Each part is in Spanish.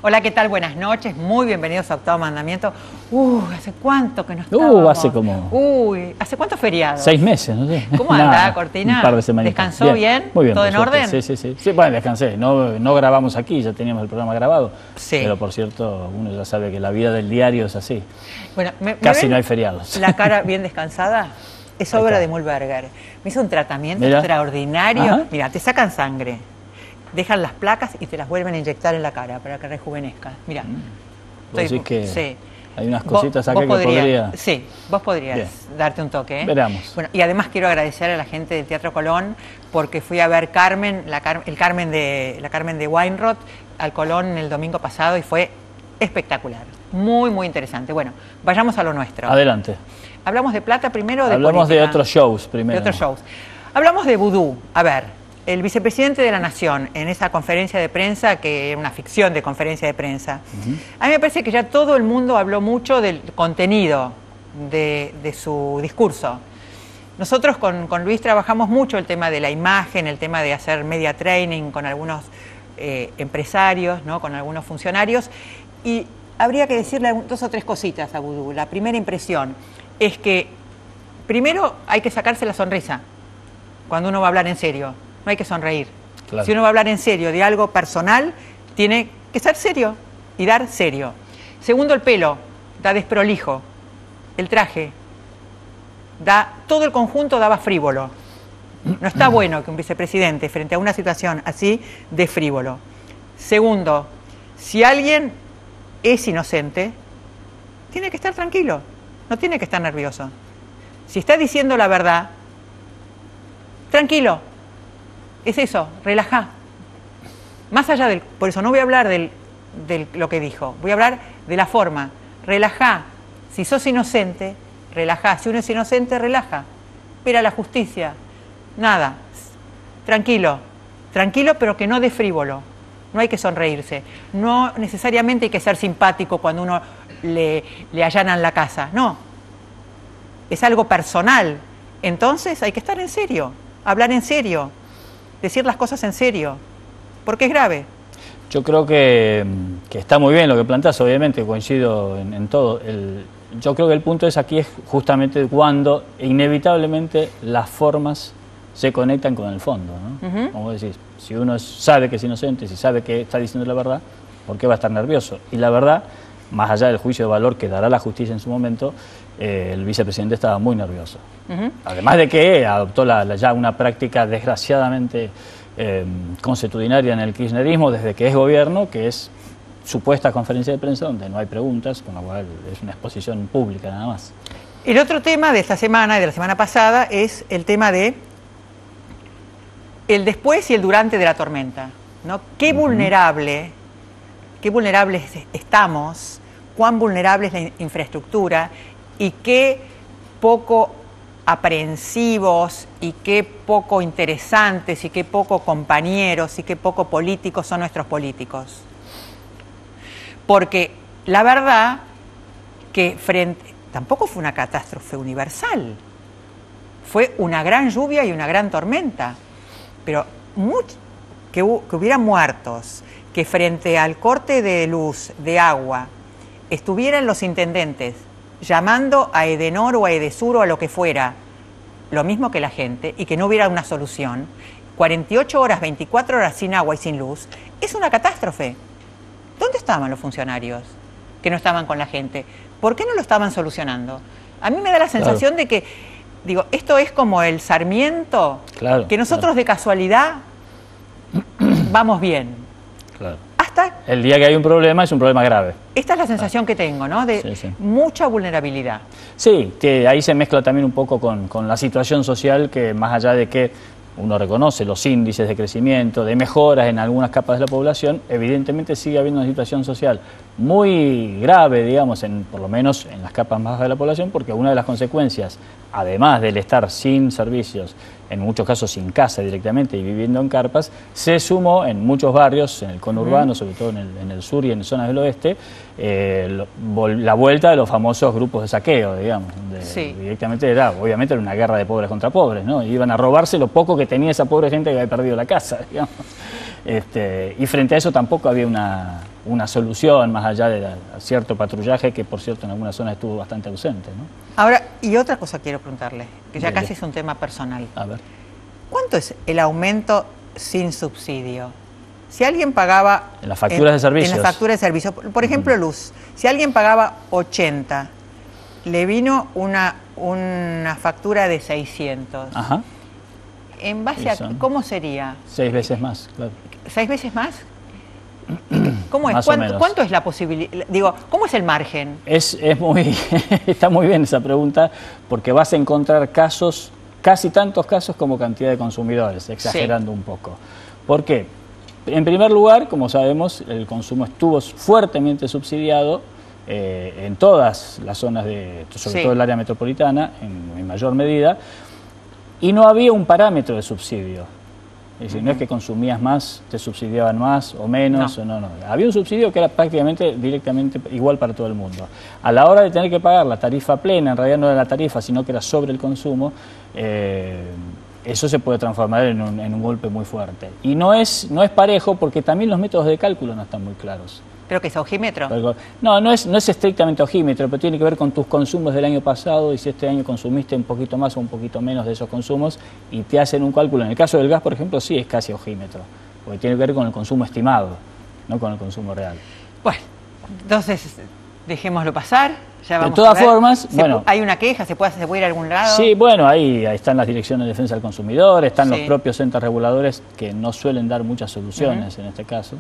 Hola, ¿qué tal? Buenas noches, muy bienvenidos a Octavo Mandamiento. ¿Hace cuánto que no estábamos? Hace como... ¿hace cuántos feriados? 6 meses, no sé. ¿Cómo anda, Cortina? Un par de semanitas. ¿Descansó bien? Muy bien. ¿Todo en orden? Sí, bueno, descansé. No grabamos aquí, ya teníamos el programa grabado. Sí. Pero, por cierto, uno ya sabe que la vida del diario es así. Bueno, Casi no hay feriados. La cara bien descansada es obra de Mühlberger. Me hizo un tratamiento extraordinario. Mira, te sacan sangre, dejan las placas y te las vuelven a inyectar en la cara para que rejuvenezca. Mira. ¿Vos decís que sí. Hay unas cositas acá que podría... Sí, vos podrías darte un toque. Veremos. Bueno, y además quiero agradecer a la gente del Teatro Colón porque fui a ver Carmen, la Carmen de Weinroth al Colón el domingo pasado y fue espectacular. Muy, muy interesante. Bueno, vayamos a lo nuestro. Adelante. ¿Hablamos de plata primero o de Hablamos política? de otros shows primero. De otros shows. Hablamos de vudú. A ver, el vicepresidente de la Nación, en esa conferencia de prensa, que era una ficción de conferencia de prensa, a mí me parece que ya todo el mundo habló mucho del contenido de su discurso. Nosotros con Luis trabajamos mucho el tema de la imagen, el tema de hacer media training con algunos empresarios, ¿no? Con algunos funcionarios, y habría que decirle 2 o 3 cositas a Vudú. La primera impresión es que primero hay que sacarse la sonrisa cuando uno va a hablar en serio. No hay que sonreír. Claro. Si uno va a hablar en serio de algo personal, tiene que ser serio y dar serio. Segundo, el pelo da desprolijo. El traje todo el conjunto daba frívolo. No está bueno que un vicepresidente frente a una situación así dé frívolo. Segundo, si alguien es inocente, tiene que estar tranquilo, no tiene que estar nervioso. Si está diciendo la verdad, tranquilo. Es eso, relajá. Más allá del... Por eso no voy a hablar de lo que dijo, voy a hablar de la forma. Relajá. Si sos inocente, relajá. Si uno es inocente, relaja. Espera la justicia. Nada. Tranquilo. Tranquilo, pero que no dé frívolo. No hay que sonreírse. No necesariamente hay que ser simpático cuando uno le allanan la casa. No. Es algo personal. Entonces hay que estar en serio. Hablar en serio. Decir las cosas en serio, porque es grave. Yo creo que está muy bien lo que planteás, obviamente, coincido en todo. Yo creo que el punto aquí es justamente cuando inevitablemente las formas se conectan con el fondo, ¿no? Como decís, si uno sabe que es inocente, si sabe que está diciendo la verdad, ¿por qué va a estar nervioso? Y la verdad, más allá del juicio de valor que dará la justicia en su momento, el vicepresidente estaba muy nervioso. Además de que adoptó ya una práctica desgraciadamente consuetudinaria en el kirchnerismo desde que es gobierno, que es supuesta conferencia de prensa donde no hay preguntas, con lo cual es una exposición pública nada más. El otro tema de esta semana y de la semana pasada es el tema de el después y el durante de la tormenta, ¿no? Qué vulnerables estamos, cuán vulnerable es la infraestructura y qué poco aprensivos y qué poco interesantes y qué poco compañeros y qué poco políticos son nuestros políticos. Porque la verdad que tampoco fue una catástrofe universal, fue una gran lluvia y una gran tormenta, pero que hubiera muertos, que frente al corte de luz, de agua, estuvieran los intendentes llamando a Edenor o a Edesur o a lo que fuera, lo mismo que la gente, y que no hubiera una solución, 48 horas, 24 horas sin agua y sin luz, es una catástrofe. ¿Dónde estaban los funcionarios que no estaban con la gente? ¿Por qué no lo estaban solucionando? A mí me da la sensación de que, digo, esto es como el Sarmiento, que nosotros de casualidad vamos bien. Claro. El día que hay un problema es un problema grave. Esta es la sensación que tengo, ¿no? De mucha vulnerabilidad. Sí, que ahí se mezcla también un poco con la situación social, que más allá de que uno reconoce los índices de crecimiento, de mejoras en algunas capas de la población, evidentemente sigue habiendo una situación social muy grave, digamos, por lo menos en las capas más bajas de la población, porque una de las consecuencias, además del estar sin servicios, en muchos casos sin casa directamente y viviendo en carpas, se sumó en muchos barrios, en el conurbano, sobre todo en el sur y en zonas del oeste, la vuelta de los famosos grupos de saqueo, digamos. Directamente obviamente era una guerra de pobres contra pobres, ¿no? Iban a robarse lo poco que tenía esa pobre gente que había perdido la casa, digamos. Y frente a eso tampoco había una solución más allá de cierto patrullaje que, por cierto, en algunas zonas estuvo bastante ausente, ¿no? Ahora, y otra cosa quiero preguntarle, que ya Dele. casi es un tema personal. A ver. ¿Cuánto es el aumento sin subsidio? Si alguien pagaba... En las facturas de servicios. En las facturas de servicio. Por ejemplo, luz. Si alguien pagaba 80, le vino una factura de 600. Ajá. ¿En base a cómo sería? 6 veces más, claro. ¿6 veces más? ¿Cómo es? Más o menos. ¿Cuánto es la posibilidad? Digo, ¿cómo es el margen? Está muy bien esa pregunta, porque vas a encontrar casos, casi tantos casos como cantidad de consumidores, exagerando un poco. ¿Por qué? En primer lugar, como sabemos, el consumo estuvo fuertemente subsidiado en todas las zonas, sobre todo el área metropolitana, en mayor medida, y no había un parámetro de subsidio. Es decir, no es que consumías más, te subsidiaban más o menos, no. Había un subsidio que era prácticamente directamente igual para todo el mundo. A la hora de tener que pagar la tarifa plena, en realidad no era la tarifa, sino que era sobre el consumo, eso se puede transformar en un golpe muy fuerte. Y no es parejo porque también los métodos de cálculo no están muy claros. ¿Pero qué es ojímetro? No es estrictamente ojímetro, pero tiene que ver con tus consumos del año pasado y si este año consumiste un poquito más o un poquito menos de esos consumos y te hacen un cálculo. En el caso del gas, por ejemplo, sí es casi ojímetro, porque tiene que ver con el consumo estimado, no con el consumo real. Bueno, entonces dejémoslo pasar. Ya vamos de todas a ver. formas, bueno... ¿Hay una queja? ¿Se puede ir a algún lado? Sí, bueno, ahí están las direcciones de defensa del consumidor, están los propios entes reguladores que no suelen dar muchas soluciones en este caso.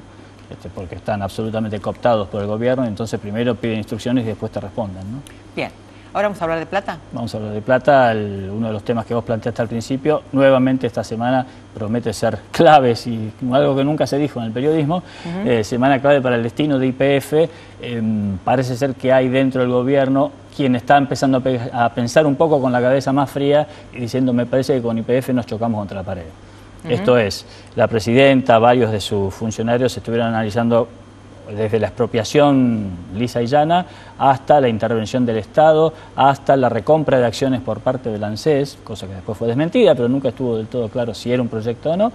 Porque están absolutamente cooptados por el gobierno, entonces primero piden instrucciones y después te responden, ¿no? Bien. ¿Ahora vamos a hablar de plata? Vamos a hablar de plata, uno de los temas que vos planteaste al principio, nuevamente esta semana promete ser claves y algo que nunca se dijo en el periodismo, semana clave para el destino de YPF. Parece ser que hay dentro del gobierno quien está empezando a pensar un poco con la cabeza más fría y diciendo, me parece que con YPF nos chocamos contra la pared. Esto es, la presidenta, varios de sus funcionarios estuvieron analizando desde la expropiación lisa y llana hasta la intervención del Estado, hasta la recompra de acciones por parte del ANSES, cosa que después fue desmentida, pero nunca estuvo del todo claro si era un proyecto o no.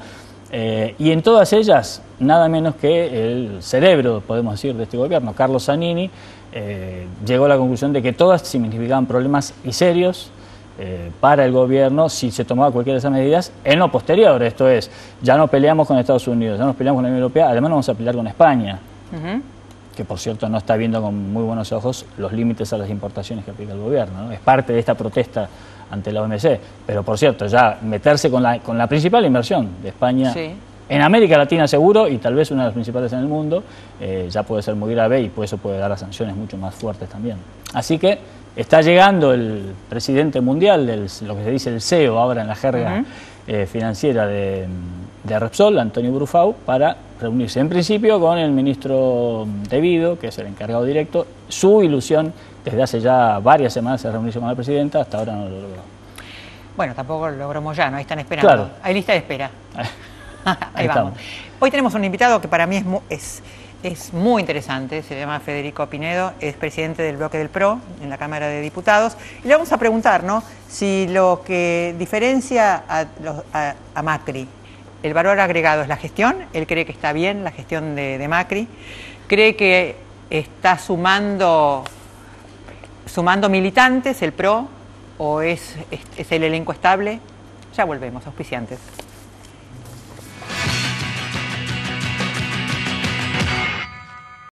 Y en todas ellas, nada menos que el cerebro, podemos decir, de este gobierno, Carlos Zanini, llegó a la conclusión de que todas significaban problemas y serios para el gobierno si se tomaba cualquiera de esas medidas en lo posterior. Esto es, ya no peleamos con Estados Unidos, ya nos peleamos con la Unión Europea, además nos vamos a pelear con España, que por cierto no está viendo con muy buenos ojos los límites a las importaciones que aplica el gobierno, ¿no? Es parte de esta protesta ante la OMC, pero por cierto, ya meterse con la principal inversión de España en América Latina seguro y tal vez una de las principales en el mundo, ya puede ser muy grave y por eso puede dar a sanciones mucho más fuertes también. Así que está llegando el presidente mundial, lo que se dice el CEO ahora en la jerga financiera de Repsol, Antonio Brufau, para reunirse en principio con el ministro De Vido, que es el encargado directo. Su ilusión desde hace ya varias semanas es reunirse con la presidenta, hasta ahora no lo logró. Bueno, tampoco lo logramos ya, ¿no? Ahí están esperando. Claro. Hay lista de espera. Ahí vamos. Estamos. Hoy tenemos un invitado que para mí es muy interesante, se llama Federico Pinedo, es presidente del bloque del PRO en la Cámara de Diputados, y le vamos a preguntar, ¿no?, si lo que diferencia a Macri, el valor agregado es la gestión. Él cree que está bien la gestión de Macri, cree que está sumando militantes el PRO, o es el elenco estable. Ya volvemos, auspiciantes.